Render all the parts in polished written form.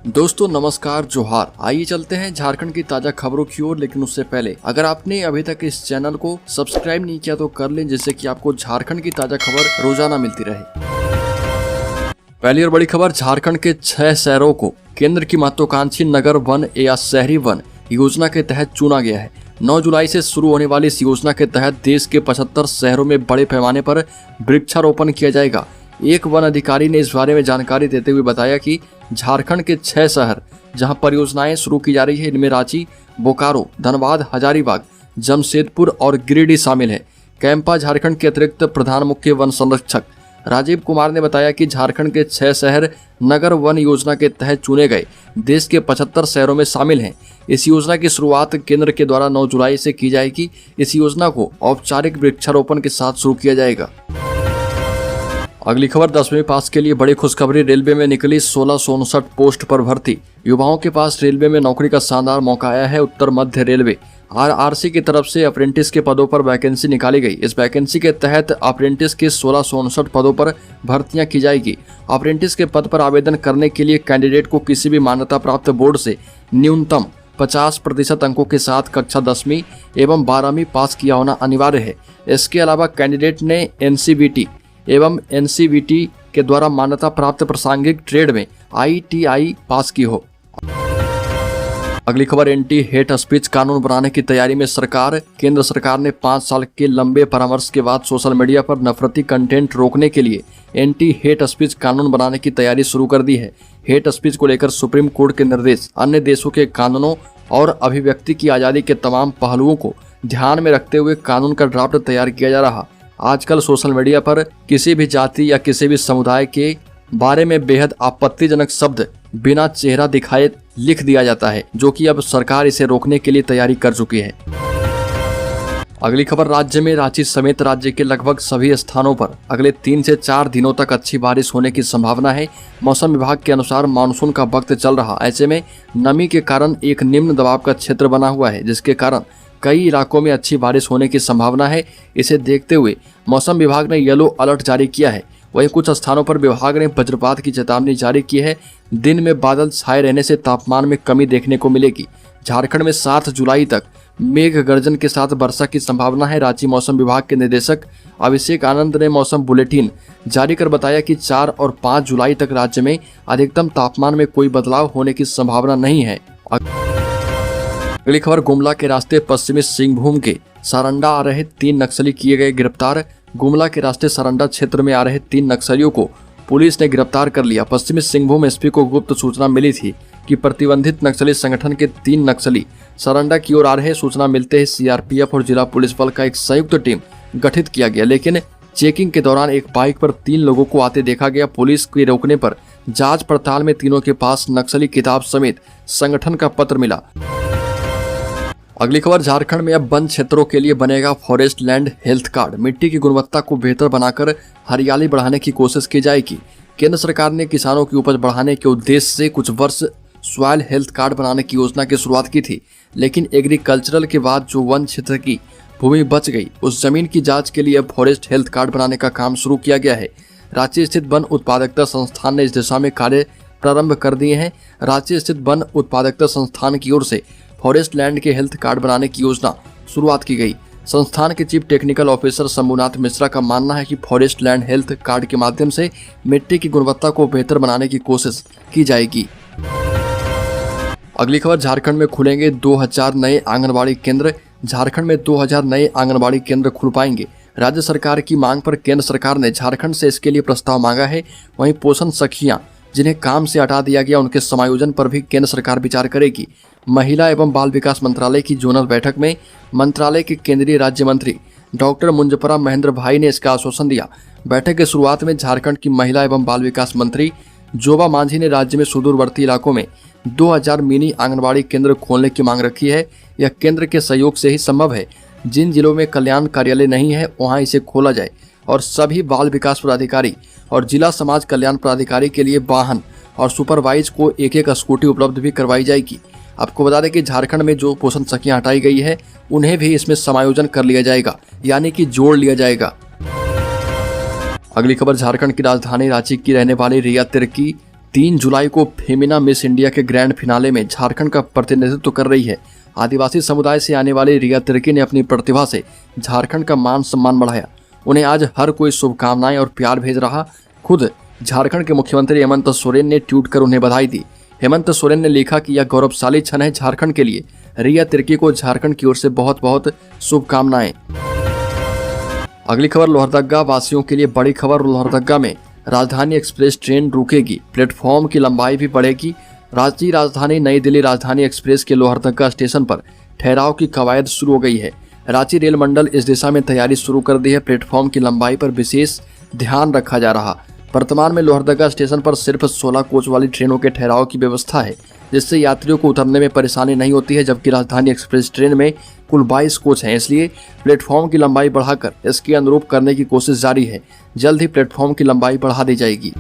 दोस्तों नमस्कार जोहार। आइए चलते हैं झारखंड की ताजा खबरों की ओर, लेकिन उससे पहले अगर आपने अभी तक इस चैनल को सब्सक्राइब नहीं किया तो कर लें, जिससे कि आपको झारखंड की ताजा खबर रोजाना मिलती रहे। पहली और बड़ी खबर, झारखंड के 6 शहरों को केंद्र की महत्वाकांक्षी नगर वन या शहरी वन योजना के तहत चुना गया है। 9 जुलाई से शुरू होने वाली इस योजना के तहत देश के 75 शहरों में बड़े पैमाने पर वृक्षारोपण किया जाएगा। एक वन अधिकारी ने इस बारे में जानकारी देते हुए बताया कि झारखंड के 6 शहर जहां परियोजनाएं शुरू की जा रही है, इनमें रांची, बोकारो, धनबाद, हजारीबाग, जमशेदपुर और गिरिडीह शामिल है। कैंपा झारखंड के अतिरिक्त प्रधान मुख्य वन संरक्षक राजीव कुमार ने बताया कि झारखंड के 6 शहर नगर वन योजना के तहत चुने गए देश के 75 शहरों में शामिल हैं। इस योजना की शुरुआत केंद्र के द्वारा 9 जुलाई से की जाएगी। इस योजना को औपचारिक वृक्षारोपण के साथ शुरू किया जाएगा। अगली खबर, 10वीं पास के लिए बड़ी खुशखबरी, रेलवे में निकली 1659 पोस्ट पर भर्ती। युवाओं के पास रेलवे में नौकरी का शानदार मौका आया है। उत्तर मध्य रेलवे RRC की तरफ से अप्रेंटिस के पदों पर वैकेंसी निकाली गई। इस वैकेंसी के तहत अप्रेंटिस के 1659 पदों पर भर्तियां की जाएगी। अप्रेंटिस के पद पर आवेदन करने के लिए कैंडिडेट को किसी भी मान्यता प्राप्त बोर्ड से न्यूनतम 50% अंकों के साथ कक्षा 10वीं एवं 12वीं पास किया होना अनिवार्य है। इसके अलावा कैंडिडेट ने NCVT एवं NCVT के द्वारा मान्यता प्राप्त प्रासंगिक ट्रेड में ITI पास की हो। अगली खबर, एंटी हेट स्पीच कानून बनाने की तैयारी में सरकार। केंद्र सरकार ने 5 साल के लंबे परामर्श के बाद सोशल मीडिया पर नफरती कंटेंट रोकने के लिए एंटी हेट स्पीच कानून बनाने की तैयारी शुरू कर दी है। हेट स्पीच को लेकर सुप्रीम कोर्ट के निर्देश, अन्य देशों के कानूनों और अभिव्यक्ति की आज़ादी के तमाम पहलुओं को ध्यान में रखते हुए कानून का ड्राफ्ट तैयार किया जा रहा। आजकल सोशल मीडिया पर किसी भी जाति या किसी भी समुदाय के बारे में बेहद आपत्तिजनक शब्द बिना चेहरा दिखाए लिख दिया जाता है, जो कि अब सरकार इसे रोकने के लिए तैयारी कर चुकी है। अगली खबर, राज्य में रांची समेत राज्य के लगभग सभी स्थानों पर अगले 3 से 4 दिनों तक अच्छी बारिश होने की संभावना है। मौसम विभाग के अनुसार मानसून का वक्त चल रहा, ऐसे में नमी के कारण एक निम्न दबाव का क्षेत्र बना हुआ है, जिसके कारण कई इलाकों में अच्छी बारिश होने की संभावना है। इसे देखते हुए मौसम विभाग ने येलो अलर्ट जारी किया है। वहीं कुछ स्थानों पर विभाग ने वज्रपात की चेतावनी जारी की है। दिन में बादल छाए रहने से तापमान में कमी देखने को मिलेगी। झारखंड में 7 जुलाई तक मेघ गर्जन के साथ वर्षा की संभावना है। रांची मौसम विभाग के निदेशक अभिषेक आनंद ने मौसम बुलेटिन जारी कर बताया कि 4 और 5 जुलाई तक राज्य में अधिकतम तापमान में कोई बदलाव होने की संभावना नहीं है। अगली खबर, गुमला के रास्ते पश्चिमी सिंहभूम के सारंडा आ रहे 3 नक्सली किए गए गिरफ्तार। गुमला के रास्ते सारंडा क्षेत्र में आ रहे 3 नक्सलियों को पुलिस ने गिरफ्तार कर लिया। पश्चिमी सिंहभूम SP को गुप्त सूचना मिली थी कि प्रतिबंधित नक्सली संगठन के 3 नक्सली सारंडा की ओर आ रहे। सूचना मिलते ही CRPF और जिला पुलिस बल का एक संयुक्त टीम गठित किया गया, लेकिन चेकिंग के दौरान एक बाइक पर 3 लोगों को आते देखा गया। पुलिस के रोकने पर जांच पड़ताल में तीनों के पास नक्सली किताब समेत संगठन का पत्र मिला। अगली खबर, झारखंड में अब वन क्षेत्रों के लिए बनेगा फॉरेस्ट लैंड हेल्थ कार्ड। मिट्टी की गुणवत्ता को बेहतर बनाकर हरियाली बढ़ाने की कोशिश की जाएगी। केंद्र सरकार ने किसानों की उपज बढ़ाने के उद्देश्य से कुछ वर्ष सॉइल हेल्थ कार्ड बनाने की योजना की शुरुआत की थी, लेकिन एग्रीकल्चरल के बाद जो वन क्षेत्र की भूमि बच गई, उस जमीन की जाँच के लिए अब फॉरेस्ट हेल्थ कार्ड बनाने का काम शुरू किया गया है। रांची स्थित वन उत्पादकता संस्थान ने इस दिशा में कार्य प्रारंभ कर दिए हैं। रांची स्थित वन उत्पादकता संस्थान की ओर से फॉरेस्ट लैंड के हेल्थ कार्ड बनाने की योजना शुरुआत की गई। संस्थान के chief technical officer Shambhunath Mishra का मानना है कि फॉरेस्ट लैंड हेल्थ कार्ड के माध्यम से मिट्टी की गुणवत्ता को बेहतर बनाने की कोशिश की जाएगी। अगली खबर, झारखंड में खुलेंगे 2000 नए आंगनबाड़ी केंद्र। झारखंड में 2000 नए आंगनबाड़ी केंद्र खुल पाएंगे। राज्य सरकार की मांग पर केंद्र सरकार ने झारखंड से इसके लिए प्रस्ताव मांगा है। वहीं पोषण सखियां जिन्हें काम से हटा दिया गया, उनके समायोजन पर भी केंद्र सरकार विचार करेगी। महिला एवं बाल विकास मंत्रालय की जोनल बैठक में मंत्रालय के केंद्रीय राज्य मंत्री डॉक्टर मुंजपरा महेंद्र भाई ने इसका आश्वासन दिया। बैठक की शुरुआत में झारखंड की महिला एवं बाल विकास मंत्री जोबा मांझी ने राज्य में सुदूरवर्ती इलाकों में 2000 मिनी आंगनबाड़ी केंद्र खोलने की मांग रखी है। यह केंद्र के सहयोग से ही संभव है। जिन जिलों में कल्याण कार्यालय नहीं है, वहां इसे खोला जाए और सभी बाल विकास पदाधिकारी और जिला समाज कल्याण पदाधिकारी के लिए वाहन और सुपरवाइज को एक स्कूटी उपलब्ध भी करवाई जाएगी। आपको बता दें कि झारखंड में जो पोषण सखियां हटाई गई है, उन्हें भी इसमें समायोजन कर लिया जाएगा, यानी कि जोड़ लिया जाएगा। अगली खबर, झारखंड की राजधानी रांची की रहने वाली रिया तिर्की 3 जुलाई को फेमिना मिस इंडिया के ग्रैंड फिनाले में झारखंड का प्रतिनिधित्व कर रही है। आदिवासी समुदाय से आने वाली रिया तिर्की ने अपनी प्रतिभा से झारखंड का मान सम्मान बढ़ाया। उन्हें आज हर कोई शुभकामनाएं और प्यार भेज रहा। खुद झारखंड के मुख्यमंत्री हेमंत सोरेन ने ट्वीट कर उन्हें बधाई दी। हेमंत सोरेन ने लिखा कि यह गौरवशाली क्षण है झारखंड के लिए। रिया तिर्की को झारखंड की ओर से बहुत बहुत शुभकामनाएं। अगली खबर लोहरदगा वासियों के लिए बड़ी खबर। लोहरदगा में राजधानी एक्सप्रेस ट्रेन रुकेगी, प्लेटफॉर्म की लंबाई भी बढ़ेगी। रांची राजधानी नई दिल्ली राजधानी एक्सप्रेस के लोहरदगा स्टेशन पर ठहराव की कवायद शुरू हो गई है। रांची रेल मंडल इस दिशा में तैयारी शुरू कर दी है। प्लेटफॉर्म की लंबाई पर विशेष ध्यान रखा जा रहा। वर्तमान में लोहरदगा स्टेशन पर सिर्फ 16 कोच वाली ट्रेनों के ठहराव की व्यवस्था है, जिससे यात्रियों को उतरने में परेशानी नहीं होती है। जबकि राजधानी एक्सप्रेस ट्रेन में कुल 22 कोच हैं, इसलिए प्लेटफॉर्म की लंबाई बढ़ाकर इसके अनुरूप करने की कोशिश जारी है। जल्द ही प्लेटफॉर्म की लंबाई बढ़ा दी जाएगी।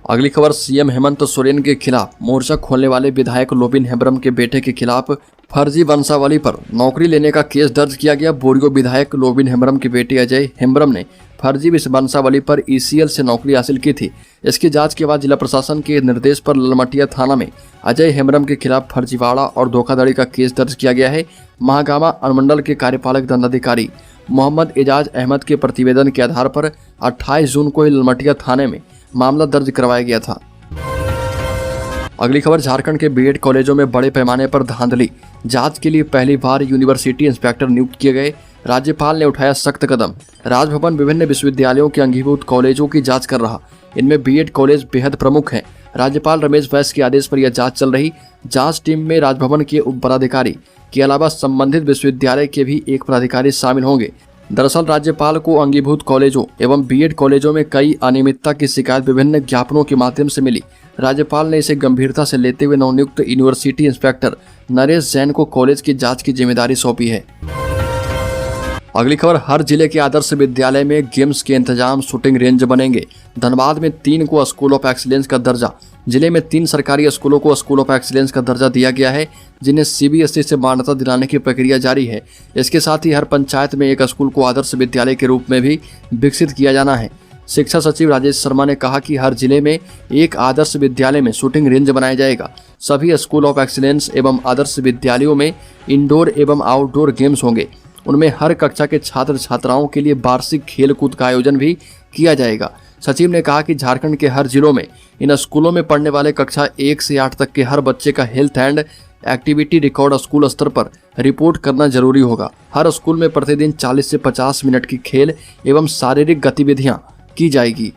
अगली खबर, सीएम हेमंत सोरेन के खिलाफ मोर्चा खोलने वाले विधायक लोबिन हेम्ब्रम के बेटे के खिलाफ फर्जी वंशावली पर नौकरी लेने का केस दर्ज किया गया। बोरियो विधायक लोबिन हेम्ब्रम के बेटे अजय हेम्ब्रम ने फर्जी वंशावली पर ईसीएल से नौकरी हासिल की थी। इसकी जांच के बाद जिला प्रशासन के निर्देश पर ललमटिया थाना में अजय हेम्ब्रम के खिलाफ फर्जीवाड़ा और धोखाधड़ी का केस दर्ज किया गया है। महागामा अनुमंडल के कार्यपालक दंडाधिकारी मोहम्मद एजाज अहमद के प्रतिवेदन के आधार पर 28 जून को ही ललमटिया थाने में मामला दर्ज करवाया गया था। अगली खबर, झारखंड के बीएड कॉलेजों में बड़े पैमाने पर धांधली। जांच के लिए पहली बार यूनिवर्सिटी इंस्पेक्टर नियुक्त किए गए। राज्यपाल ने उठाया सख्त कदम। राजभवन विभिन्न विश्वविद्यालयों के अंगीभूत कॉलेजों की जांच कर रहा। इनमें बीएड कॉलेज बेहद प्रमुख हैं। राज्यपाल रमेश बैस के आदेश पर यह जांच चल रही। जांच टीम में राजभवन के उप पदाधिकारी के अलावा संबंधित विश्वविद्यालय के भी एक पदाधिकारी शामिल होंगे। दरअसल राज्यपाल को अंगीभूत कॉलेजों एवं बीएड कॉलेजों में कई अनियमितता की शिकायत विभिन्न ज्ञापनों के माध्यम से मिली। राज्यपाल ने इसे गंभीरता से लेते हुए नवनियुक्त यूनिवर्सिटी इंस्पेक्टर नरेश जैन को कॉलेज की जांच की जिम्मेदारी सौंपी है। अगली खबर, हर जिले के आदर्श विद्यालय में गेम्स के इंतजाम, शूटिंग रेंज बनेंगे। धनबाद में 3 को स्कूल ऑफ एक्सीलेंस का दर्जा। जिले में 3 सरकारी स्कूलों को स्कूल ऑफ एक्सीलेंस का दर्जा दिया गया है, जिन्हें सीबीएसई से मान्यता दिलाने की प्रक्रिया जारी है। इसके साथ ही हर पंचायत में एक स्कूल को आदर्श विद्यालय के रूप में भी विकसित किया जाना है। शिक्षा सचिव राजेश शर्मा ने कहा कि हर जिले में एक आदर्श विद्यालय में शूटिंग रेंज बनाया जाएगा। सभी स्कूल ऑफ एक्सीलेंस एवं आदर्श विद्यालयों में इंडोर एवं आउटडोर गेम्स होंगे। उनमें हर कक्षा के छात्र छात्राओं के लिए वार्षिक खेल कूद का आयोजन भी किया जाएगा। सचिव ने कहा कि झारखंड के हर जिलों में इन स्कूलों में पढ़ने वाले कक्षा 1 से 8 तक के हर बच्चे का health and activity record school स्तर पर रिपोर्ट करना जरूरी होगा। हर स्कूल में प्रतिदिन 40 से 50 मिनट की खेल एवं शारीरिक गतिविधियां की जाएगी।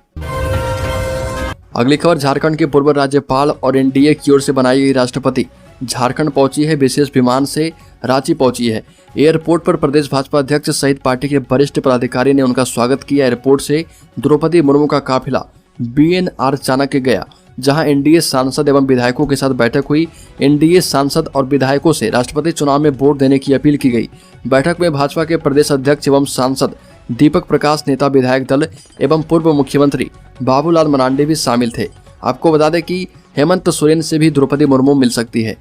अगली खबर, झारखंड के पूर्व राज्यपाल और एनडीए की ओर से बनाई गई राष्ट्रपति झारखंड पहुंची है। विशेष विमान से रांची पहुंची है। एयरपोर्ट पर प्रदेश भाजपा अध्यक्ष सहित पार्टी के वरिष्ठ पदाधिकारी ने उनका स्वागत किया। एयरपोर्ट से द्रौपदी मुर्मू का काफिला बीएनआर चाणक्य गया, जहां एनडीए सांसद एवं विधायकों के साथ बैठक हुई। एनडीए सांसद और विधायकों से राष्ट्रपति चुनाव में वोट देने की अपील की गई। बैठक में भाजपा के प्रदेश अध्यक्ष एवं सांसद दीपक प्रकाश, नेता विधायक दल एवं पूर्व मुख्यमंत्री बाबूलाल मरांडी भी शामिल थे। आपको बता दें कि हेमंत सोरेन से भी द्रौपदी मुर्मू मिल सकती है।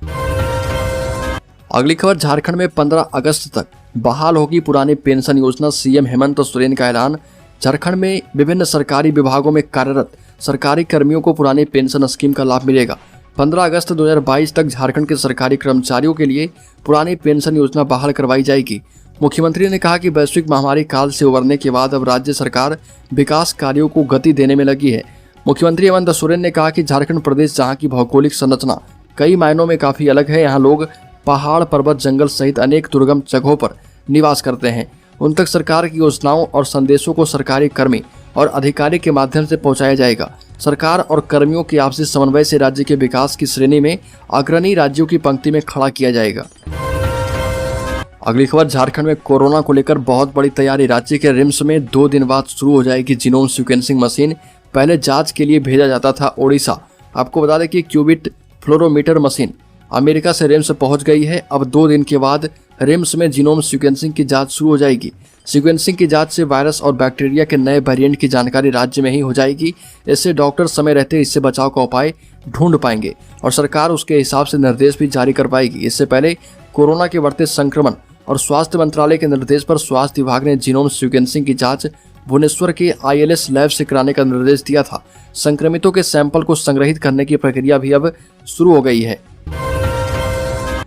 अगली खबर, झारखंड में 15 अगस्त तक बहाल होगी पुरानी पेंशन योजना। सीएम हेमंत सोरेन का ऐलान। झारखंड में विभिन्न सरकारी विभागों में कार्यरत सरकारी कर्मियों को पुरानी पेंशन स्कीम का लाभ मिलेगा। 15 अगस्त 2022 तक झारखंड के सरकारी कर्मचारियों के लिए पुरानी पेंशन योजना बहाल करवाई जाएगी। मुख्यमंत्री ने कहा कि वैश्विक महामारी काल से उबरने के बाद अब राज्य सरकार विकास कार्यों को गति देने में लगी है। मुख्यमंत्री हेमंत सोरेन ने कहा कि झारखंड प्रदेश, जहां की भौगोलिक संरचना कई मायनों में काफी अलग है, यहाँ लोग पहाड़, पर्वत, जंगल सहित अनेक दुर्गम जगहों पर निवास करते हैं। उन तक सरकार की योजनाओं और संदेशों को सरकारी कर्मी और अधिकारी के माध्यम से पहुंचाया जाएगा। सरकार और कर्मियों के आपसी समन्वय से राज्य के विकास की श्रेणी में अग्रणी राज्यों की पंक्ति में खड़ा किया जाएगा। अगली खबर, झारखंड में कोरोना को लेकर बहुत बड़ी तैयारी। राज्य के रिम्स में 2 दिन बाद शुरू हो जाएगी जीनोम सीक्वेंसिंग मशीन। पहले जांच के लिए भेजा जाता था ओडिशा। आपको बता दें कि क्यूबिट फ्लोरोमीटर मशीन अमेरिका से रिम्स पहुंच गई है। अब 2 दिन के बाद रिम्स में जीनोम सीक्वेंसिंग की जांच शुरू हो जाएगी। सीक्वेंसिंग की जांच से वायरस और बैक्टीरिया के नए वेरिएंट की जानकारी राज्य में ही हो जाएगी। इससे डॉक्टर समय रहते इससे बचाव का उपाय ढूंढ पाएंगे और सरकार उसके हिसाब से निर्देश भी जारी कर पाएगी। इससे पहले कोरोना के बढ़ते संक्रमण और स्वास्थ्य मंत्रालय के निर्देश पर स्वास्थ्य विभाग ने जीनोम सीक्वेंसिंग की जांच भुवनेश्वर के आईएलएस लैब से कराने का निर्देश दिया था। संक्रमितों के सैंपल को संग्रहित करने की प्रक्रिया भी अब शुरू हो गई है।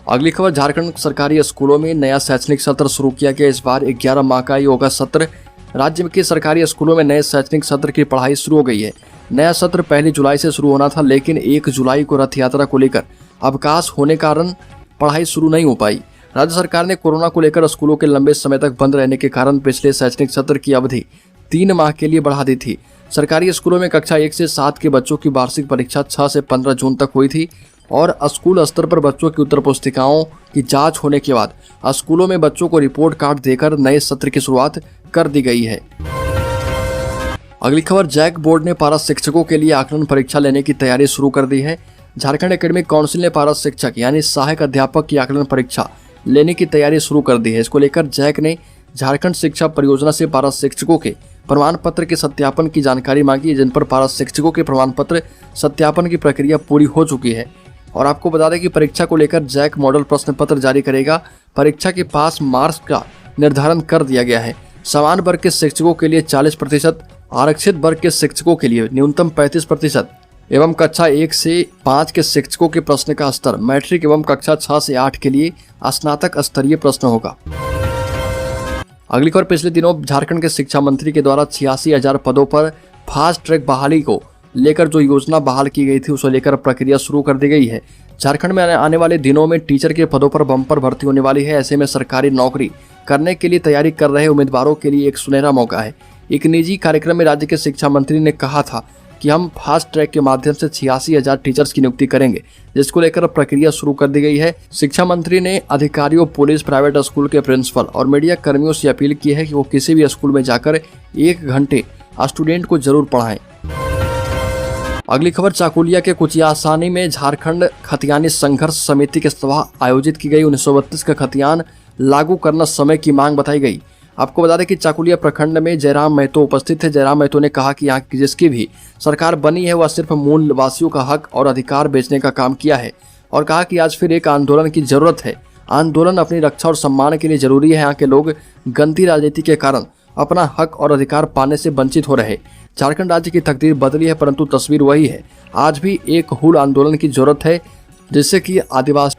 अगली खबर, झारखंड सरकारी स्कूलों में नया शैक्षणिक सत्र शुरू किया गया। इस बार 11 माह का योगा सत्र। राज्य के सरकारी स्कूलों में नए शैक्षणिक सत्र की पढ़ाई शुरू हो गई है। नया सत्र 1 जुलाई से शुरू होना था, लेकिन 1 जुलाई को रथ यात्रा को लेकर अवकाश होने के कारण पढ़ाई शुरू नहीं हो पाई। राज्य सरकार ने कोरोना को लेकर स्कूलों के लंबे समय तक बंद रहने के कारण पिछले शैक्षणिक सत्र की अवधि 3 माह के लिए बढ़ा दी थी। सरकारी स्कूलों में कक्षा 1 से 7 के बच्चों की वार्षिक परीक्षा 6 से 15 जून तक हुई थी और स्कूल स्तर पर बच्चों की उत्तर पुस्तिकाओं की जांच होने के बाद स्कूलों में बच्चों को रिपोर्ट कार्ड देकर नए सत्र की शुरुआत कर दी गई है। अगली खबर, जैक बोर्ड ने पारा शिक्षकों के लिए आकलन परीक्षा लेने की तैयारी शुरू कर दी है। झारखंड एकेडमिक काउंसिल ने पारा शिक्षक यानी सहायक अध्यापक की आकलन परीक्षा लेने की तैयारी शुरू कर दी है। इसको लेकर जैक ने झारखंड शिक्षा परियोजना से पारा शिक्षकों के प्रमाण पत्र के सत्यापन की जानकारी मांगी है, जिन पर पारा शिक्षकों के प्रमाण पत्र सत्यापन की प्रक्रिया पूरी हो चुकी है। और आपको बता दें कि परीक्षा को लेकर जैक मॉडल प्रश्न पत्र जारी करेगा। परीक्षा के पास मार्क्स का निर्धारण कर दिया गया है। समान वर्ग के शिक्षकों के लिए 40%, आरक्षित वर्ग के शिक्षकों के लिए न्यूनतम 35% एवं कक्षा 1 से 5 के शिक्षकों के प्रश्न का स्तर मैट्रिक एवं कक्षा 6 से 8 के लिए स्नातक स्तरीय प्रश्न होगा। अगली खबर, पिछले दिनों झारखंड के शिक्षा मंत्री के द्वारा 86,000 पदों पर फास्ट ट्रैक बहाली को लेकर जो योजना बहाल की गई थी, उसे लेकर प्रक्रिया शुरू कर दी गई है। झारखंड में आने वाले दिनों में टीचर के पदों पर बम्पर भर्ती होने वाली है। ऐसे में सरकारी नौकरी करने के लिए तैयारी कर रहे उम्मीदवारों के लिए एक सुनहरा मौका है। एक निजी कार्यक्रम में राज्य के शिक्षा मंत्री ने कहा था कि हम फास्ट ट्रैक के माध्यम से 86,000 टीचर्स की नियुक्ति करेंगे, जिसको लेकर प्रक्रिया शुरू कर दी गई है। शिक्षा मंत्री ने अधिकारियों, पुलिस, प्राइवेट स्कूल के प्रिंसिपल और मीडिया कर्मियों से अपील की है कि वो किसी भी स्कूल में जाकर 1 घंटे स्टूडेंट को जरूर पढ़ाएं। अगली खबर, चाकुलिया के कुचियासानी में झारखंड खतियानी संघर्ष समिति की सभा आयोजित की गई। 1932 का खतियान लागू करना समय की मांग बताई गई। आपको बता दें कि चाकुलिया प्रखंड में जयराम महतो उपस्थित थे। जयराम महतो ने कहा कि यहाँ की जिसकी भी सरकार बनी है वह सिर्फ मूल वासियों का हक और अधिकार बेचने का काम किया है और कहा कि आज फिर एक आंदोलन की जरूरत है। आंदोलन अपनी रक्षा और सम्मान के लिए जरूरी है। यहाँ के लोग गंदी राजनीति के कारण अपना हक और अधिकार पाने से वंचित हो रहे। झारखंड राज्य की तकदीर बदली है, परंतु तस्वीर वही है। आज भी एक हूल आंदोलन की जरूरत है, जिससे कि आदिवासी